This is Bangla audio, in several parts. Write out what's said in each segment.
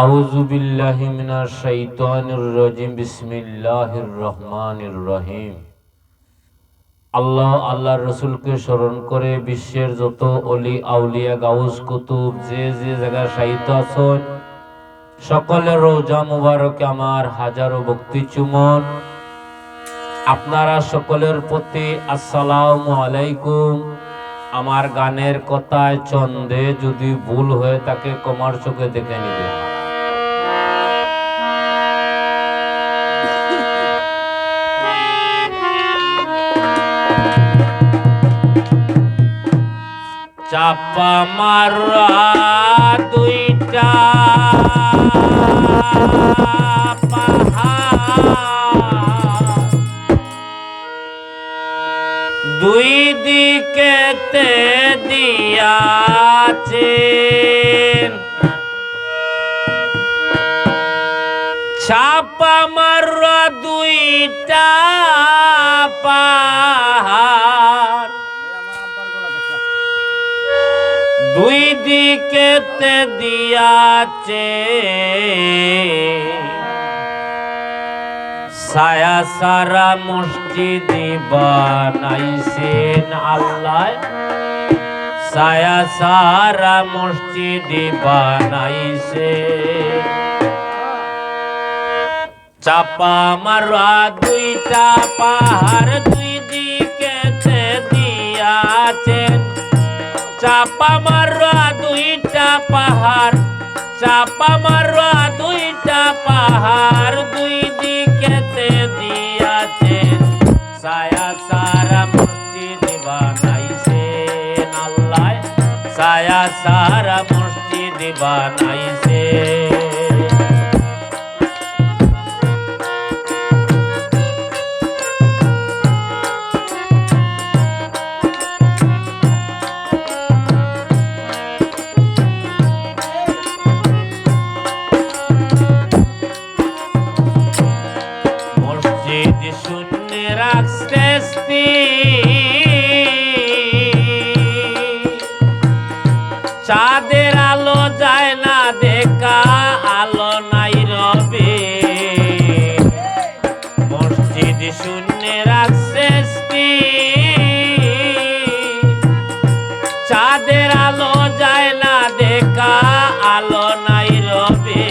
আউযু বিল্লাহি মিনাশ শাইতানির রাজিম। বিসমিল্লাহির রহমানির রহিম। আল্লাহর রসুলকে স্মরণ করে বিশ্বের যত অলি আউলিয়া গাউস কুতুব যে যে জায়গায় শায়িত আছেন সকলের রওজা মুবারকে আমার হাজারো ভক্তি চুমন। আপনারা সকলের প্রতি আসসালামু আলাইকুম। আমার গানের কথায় ছন্দে যদি ভুল হয়ে থাকে ক্ষমার চোখে দেখে নিবেন। চাপা মারা দুইটা পাহাড়, দুই দিকেতে দিয়াছেন। চাপা মারা দুইটা পাহাড়, দুই দিকেতে দিয়াছে ছায়া সারা মসজিদ বানাইছেন আল্লাহ, ছায়া সারা মসজিদ বানাইছে। চাপা মারা দুইটা পাহাড়, দুই দিকেতে দিয়াছেন। চাপা মারা দুইটা পাহাড়, চাপা মারা দুইটা পাহাড়, দুই দিকেতে দিয়াছেন ছায়া সারা মসজিদ বানাইছেন আল্লাহ, ছায়া সারা মসজিদ বানাইছে। শূন্য রাখতে চাঁদের আলো যায় না দেখা, আলো নাই রবে। মসজিদ শূন্য রাখছে চাঁদের আলো যায় না দেখা, আলো নাই রবে।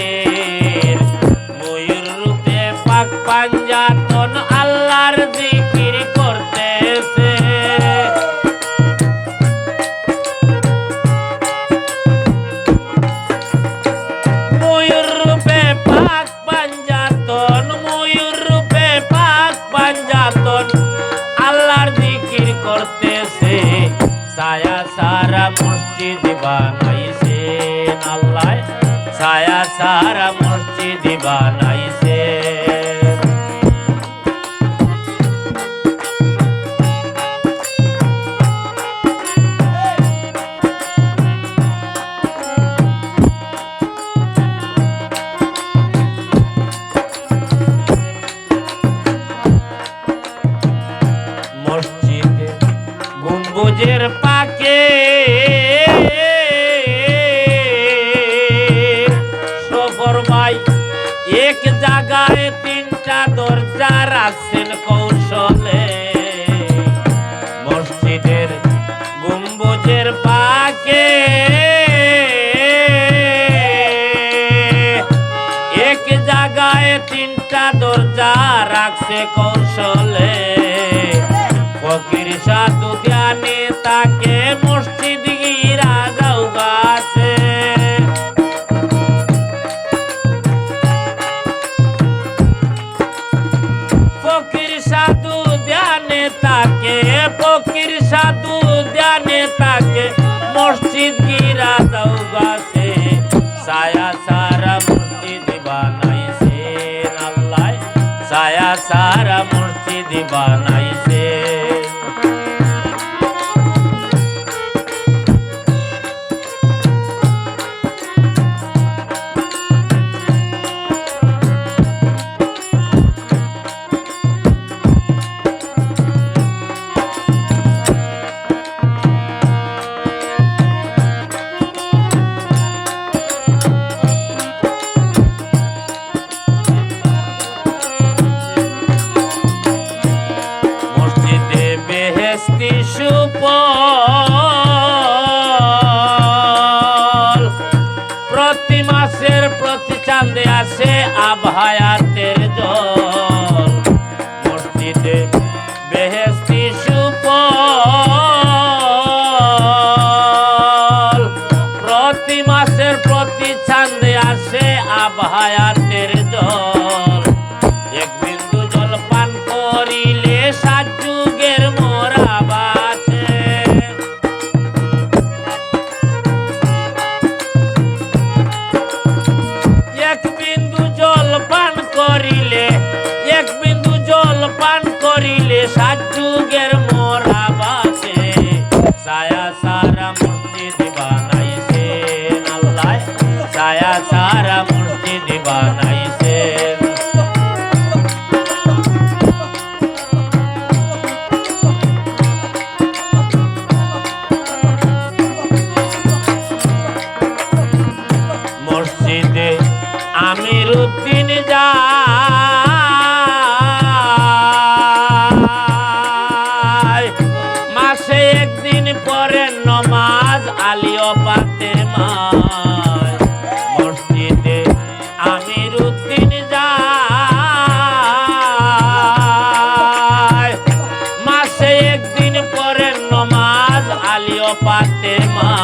ময়ূর রূপে পাক পাঞ্জাতন আল্লাহর জিকির করতেছে। ময়ূর রূপে পাক পাঞ্জাতন, ময়ূর রূপে পাক পাঞ্জাতন আল্লাহর জিকির করতেছে। ছায়া সারা মসজিদ বানাইছেন আল্লাহ, ছায়া সারা মসজিদ বানাইছে। মসজিদে গম্বুজের পাকে সফর ভাই এক জায়গায় তিনটা দরজা রাখছেন কৌশলে। মসজিদের গম্বুজের পাকে এক জায়গায় তিনটা দরজা রাখছে কৌশলে। ফকির সাধু ধ্যানে তাকে মসজিদ গিরা যাও গাছে। ফকির সাধু ধ্যানে তাকে, ফকির সাধু ধ্যানে তাকে মসজিদ গিরা যাও গাছে। ছায়া সারা মসজিদ বানাইছেন আল্লাহ, ছায়া সারা মসজিদ বানাইছে। আসে আবহায়াতের জল মসজিদে বেহেশতি সুফল প্রতি মাসের প্রতি চাঁদে আসে আবহায়াতের জল এক বিন্দু জল পান করিলে 7 যুগের মোরা বাঁচে এক বিন্দু জল পান করিলে 7 যুগের মোরা বাঁচে ছায়া সারা মসজিদ বানাইছেন আল্লাহ ছায়া সারা মসজিদ বানাইছেন মসজিদে আমিরউদ্দিন যায় মাসে একদিন পরে নমাজ আলিও ফাতেমায় মসজিদে আমিরউদ্দিন যায় মাসে একদিন পরে নমাজ আলিও ফাতেমা